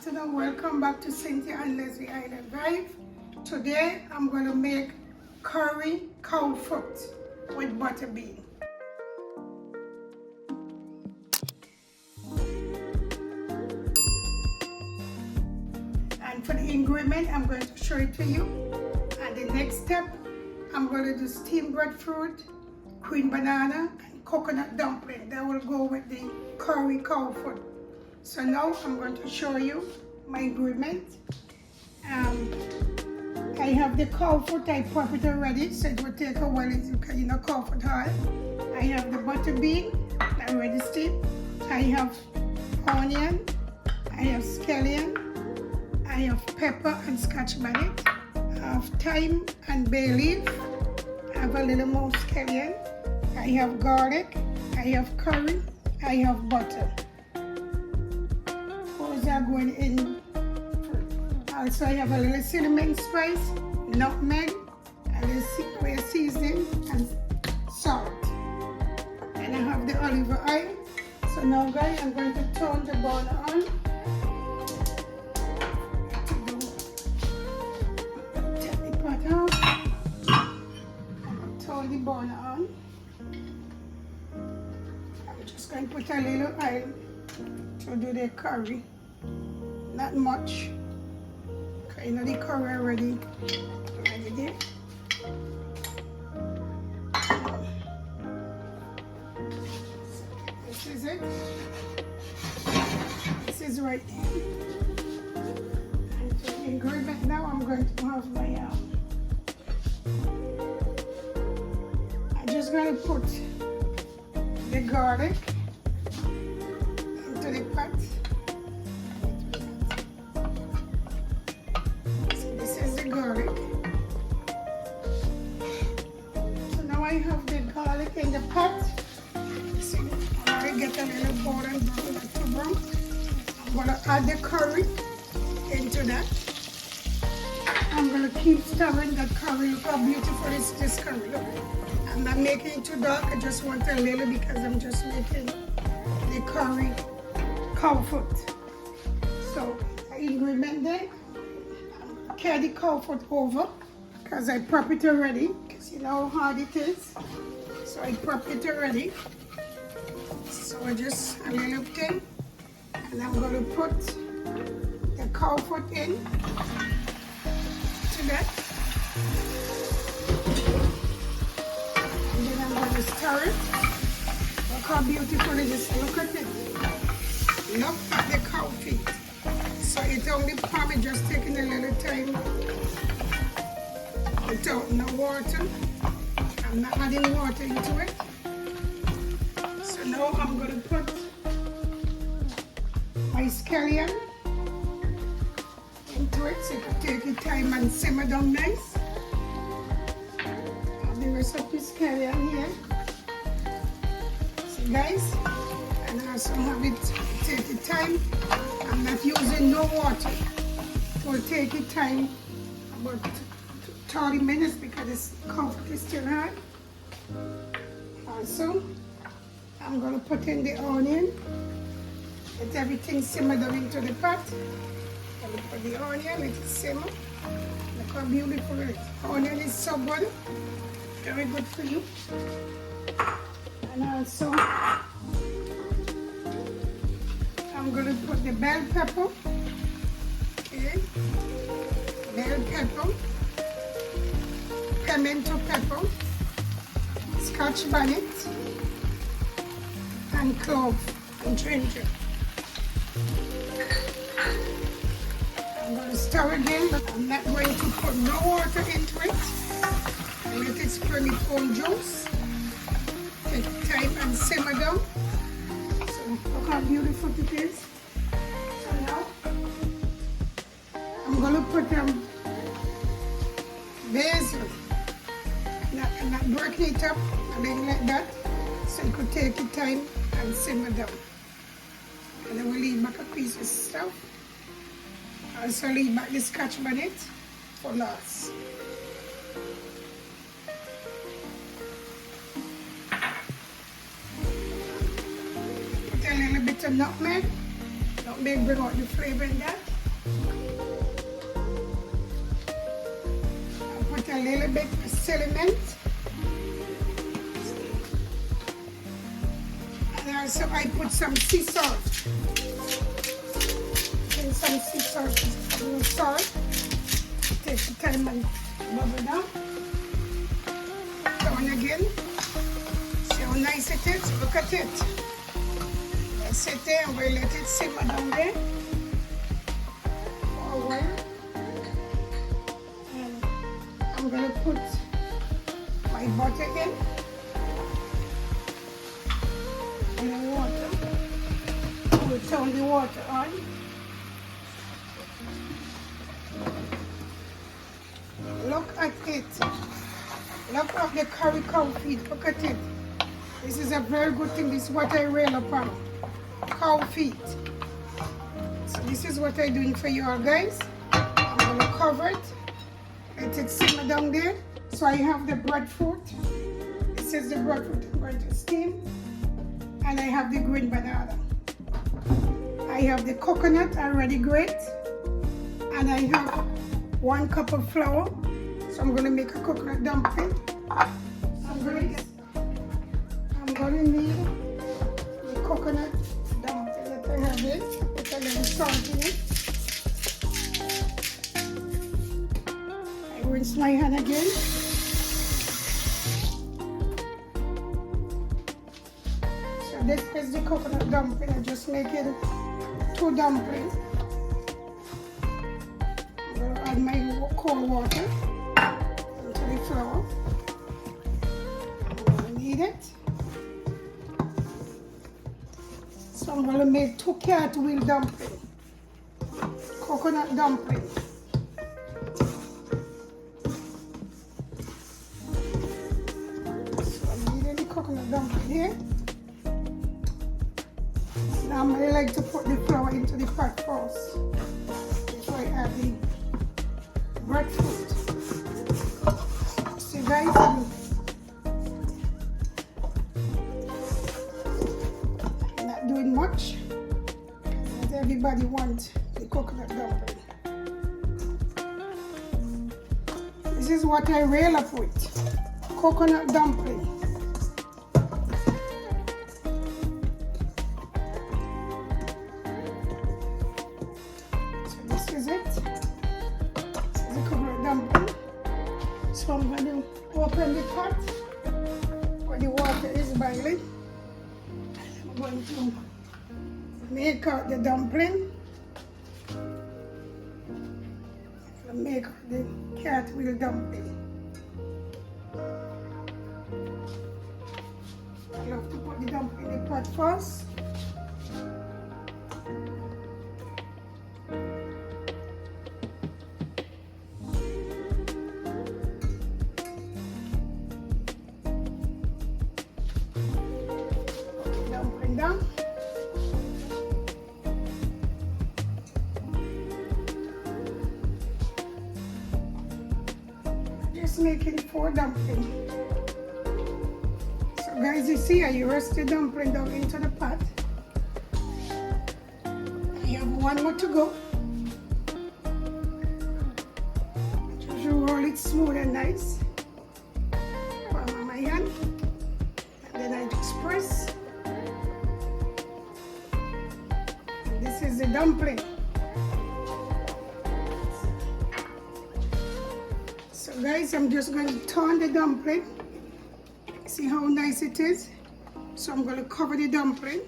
afternoon. Welcome back to Cynthia and Lesley Island Vibes. Today I'm going to make curry cowfoot with butterbean. And for the ingredient, I'm going to show it to you. And the next step, I'm going to do steamed breadfruit, cream banana, and coconut dumpling. That will go with the curry cowfoot. So now I'm going to show you my ingredients. I have the cowfoot, I prep it already, so it will take a while, because you know cowfoot hard. I have the butterbean, already steamed. I have onion, I have scallion, I have pepper and scotch bonnet. I have thyme and bay leaf. I have a little more scallion. I have garlic, I have curry, I have butter. Those are going in. Also I have a little cinnamon spice, nutmeg, a little seasoning and salt. And I have the olive oil. So now guys, I'm going to turn the burner on. Take the pot off. Turn the burner on. I'm just going to put a little oil to do the curry. Not much. Okay, you know the curry already there. This is it. This is right there. And the ingredient now, I'm going to have my I'm just going to put the garlic into the pot. Garlic. So now I have the garlic in the pot. See, I get a little brown and brown, not too brown. I'm going to add the curry into that. I'm going to keep stirring that curry. Look how beautiful is this curry. Look. I'm not making it too dark. I just want a little because I'm just making the curry cowfoot. So the ingredient there. Carry the cowfoot over because I prep it already, because you know how hard it is. So I prep it already. So I just a little thing, and I'm going to put the cowfoot in to that, and then I'm going to stir it. Look how beautiful it is. Look at it. Look at the cow feet. So it's only probably just taking a little time without no water. I'm not adding water into it. So now I'm going to put my scallion into it so you can take your time and simmer down nice. And the rest of the scallion here. See guys, and also have it take the time. I'm not using no water. It will take it time, about 30 minutes because this cowfoot is still hot. Also, I'm going to put in the onion. Let everything simmer down into the pot. I'm going to put the onion, let it simmer. Look how beautiful it is. Onion is so good, very good for you. And also, I'm going to put the bell pepper, okay, bell pepper, pimento pepper, scotch bonnet, and clove and ginger. I'm going to stir again, but I'm not going to put no water into it. Let it spread its own juice. Take time and simmer down. Look how beautiful it is. So now I'm going to put basil. I'm not breaking it up, I mean like that, so you could take your time and simmer down. And then we'll leave back a piece of stuff. Also leave back the scotch bonnet for last. Put a little bit of nutmeg. Nutmeg bring out the flavor in that. I put a little bit of cinnamon. And also I put some sea salt. And some sea salt, a little salt. Take the time and bubble down. Down again. See how nice it is? Look at it. Let's sit there and we'll let it simmer down there for a while. And I'm going to put my butter in and the water. We'll turn the water on. Look at it. Look at the curry cow feet. Look at it. This is a very good thing. This is what I rail upon. Cow feet. So this is what I'm doing for you all guys. I'm going to cover it. Let it simmer down there. So I have the breadfruit. This is the breadfruit I'm going to steam. And I have the green banana. I have the coconut already grated. And I have 1 cup of flour. So I'm going to make a coconut dumpling. I'm going to need the coconut dumpling that I have in. Put a little salt in it. I rinse my hand again. So this is the coconut dumpling. I just make it 2 dumplings. I'm going to add my cold water into the flour. I'm going to knead it. So I'm going to make 2 cartwheel dumplings, coconut dumplings. So I'm kneading the coconut dumpling here. Now I like to put the flour into the pot first before I add the breadfruit. See guys, I'm not doing much. Not everybody wants the coconut dumpling. This is what I rail up with. Coconut dumpling. So I'm going to open the pot where the water is boiling. I'm going to make out the dumpling. I'm going to make out the cartwheel dumpling. I love to put the dumpling in the pot first. Down. Just making 4 dumplings. So guys, you see I rest the dumpling down into the pot. I have 1 more to go. Just roll it smooth and nice. Palm on my hand. And then I just press. This is the dumpling. So guys, I'm just going to turn the dumpling. See how nice it is? So I'm going to cover the dumpling.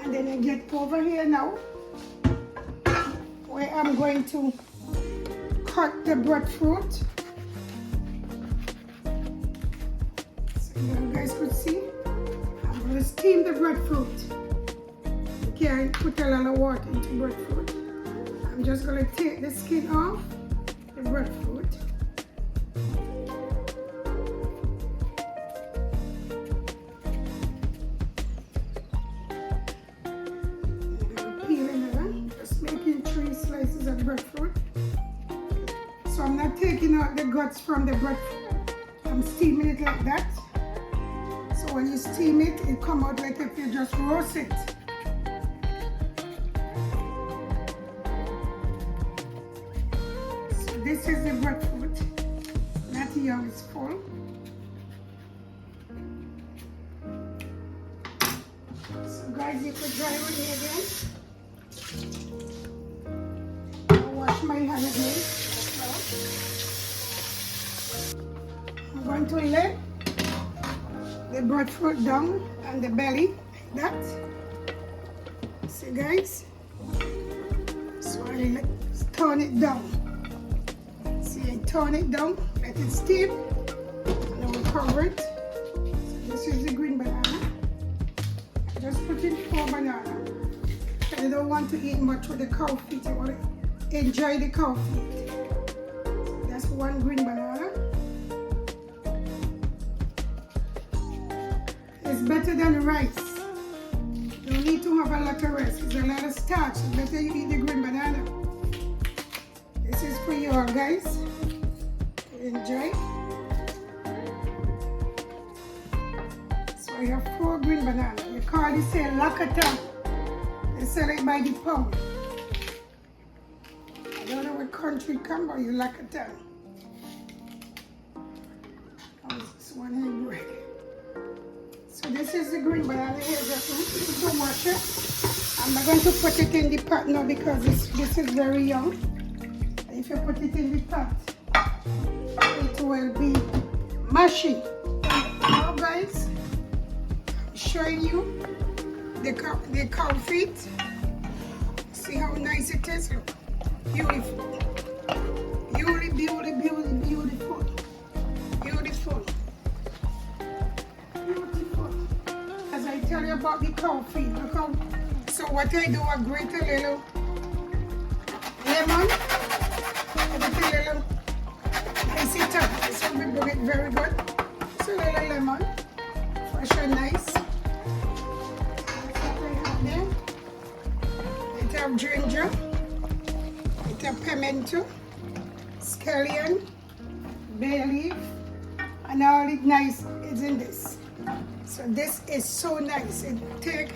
And then I get over here now, where I'm going to cut the breadfruit. So you guys could see, I'm going to steam the breadfruit. Can't put a lot of water into breadfruit. I'm just going to take the skin off the breadfruit. I'm peeling it, just making 3 slices of breadfruit. So I'm not taking out the guts from the breadfruit. I'm steaming it like that. So when you steam it, it comes out like if you just roast it. this is the breadfruit. Not here, it's full. So guys, you could dry with me again. I'll wash my hand again. I'm going to let the breadfruit down and the belly like that. See guys? So I turn it down. See, I turn it down, let it steam, and I will cover it. So this is the green banana. I just put in 4 bananas. I don't want to eat much with the cow feet. I want to enjoy the cow feet. So that's 1 green banana. It's better than the rice. You don't need to have a lot of rice. It's a lot of starch. It's better you eat the green banana. This is for you all guys to enjoy. So I have 4 green bananas. You call this a lakata. They sell it by the pound. I don't know what country come by you lakata. Oh, this one here bread. So this is the green banana here, just to wash it. I'm not going to put it in the pot now because this is very young. If you put it in the pot, it will be mushy. Now guys, I'm showing you the cow feet. See how nice it is? Beautiful. Beautiful, beautiful, beautiful, beautiful. Beautiful. Beautiful. As I tell you about the cow feet, look how, so what I do, I grate a little lemon. I see it up. This will be doing it very good. So a little lemon, fresh and nice. That's what I have there. It have ginger. It have pimento, scallion, bay leaf, and all it nice is in this. So this is so nice. It take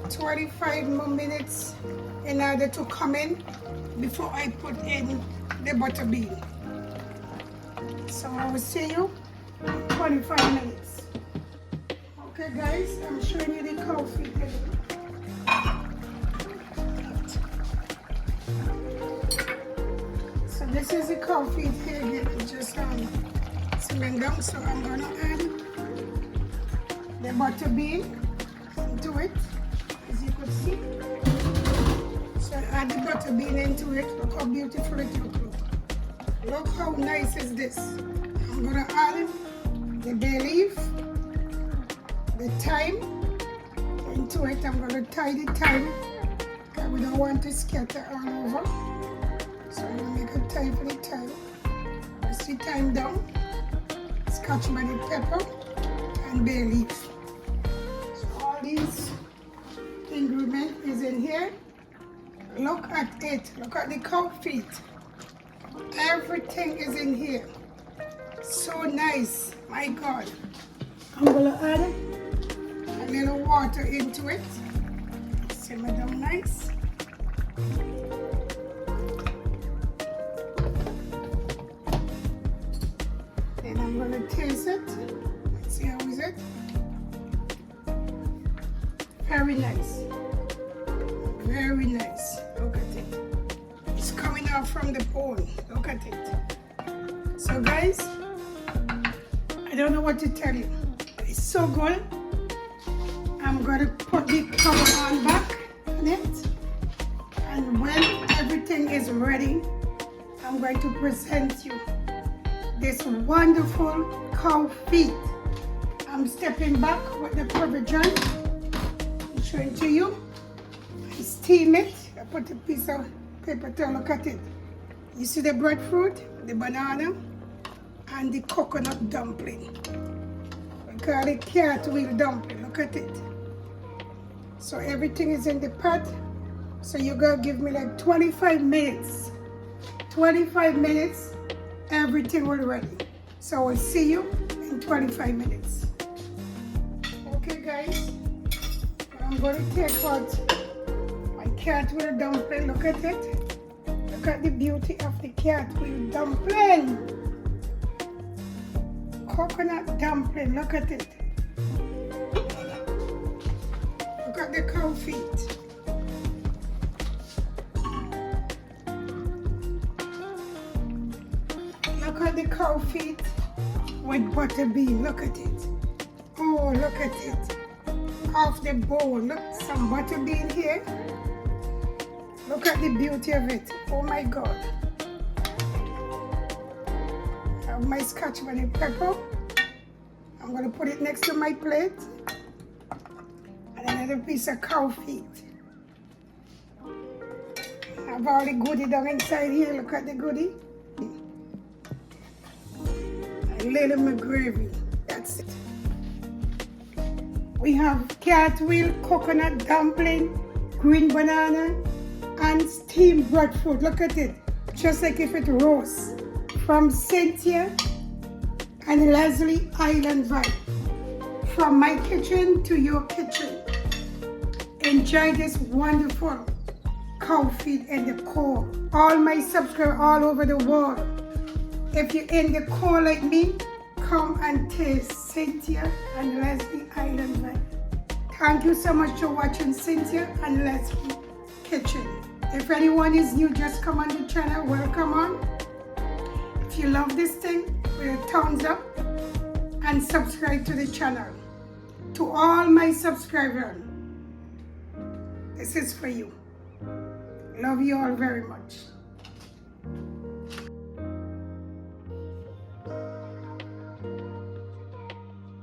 25 more minutes in order to come in before I put in the butterbean. So I will see you in 25 minutes. Okay guys, I'm showing you the cow feet again. So this is the cow feet here again. It's just simmering down. So I'm gonna add the butterbean into it, as you could see. So add the butterbean into it. Look how beautiful it looks. Look how nice is this. I'm gonna add the bay leaf, the thyme into it. I'm gonna tie the thyme because we don't want to scatter all over. So I'm gonna make a tie for the thyme. Press the thyme down. Scotch bonnet pepper and bay leaf. So all these ingredients is in here. Look at it. Look at the cow feet. Everything is in here. So nice. My God. I'm gonna add a little water into it. Simmer down nice. Then I'm gonna taste it. See how is it? Very nice. Very nice. Look at it. It's coming out from the bowl. Look at it. So guys, I don't know what to tell you. It's so good. I'm going to put the cover on back on it. And when everything is ready, I'm going to present you this wonderful cow feet. I'm stepping back with the provision. I'm showing to you. I steam it. I put a piece of paper to look at it. You see the breadfruit, the banana, and the coconut dumpling. We call it cartwheel dumpling. Look at it. So everything is in the pot. So you're gonna give me like 25 minutes. 25 minutes, everything will be ready. So we'll see you in 25 minutes. Okay guys, I'm gonna take out my cartwheel dumpling. Look at it. Look at the beauty of the cartwheel dumpling. Coconut dumpling, look at it. Look at the cow feet. Look at the cow feet with butterbean, look at it. Oh, look at it. Off the bowl, look, some butterbean here. Look at the beauty of it. Oh my God. I have my Scotch bonnet pepper. I'm going to put it next to my plate. And another piece of cow feet. I've all the goodie down inside here. Look at the goodie. A little more gravy. That's it. We have cartwheel coconut dumpling, green banana, and steamed breadfruit. Look at it, just like if it roasts. From Cynthia and Lesley Island Vibe. From my kitchen to your kitchen. Enjoy this wonderful cow feed in the core. All my subscribers all over the world. If you're in the core like me, come and taste Cynthia and Lesley Island Vibe. Thank you so much for watching Cynthia and Lesley Kitchen. If anyone is new, just come on the channel, welcome on. If you love this thing, put a thumbs up and subscribe to the channel. To all my subscribers, this is for you. Love you all very much.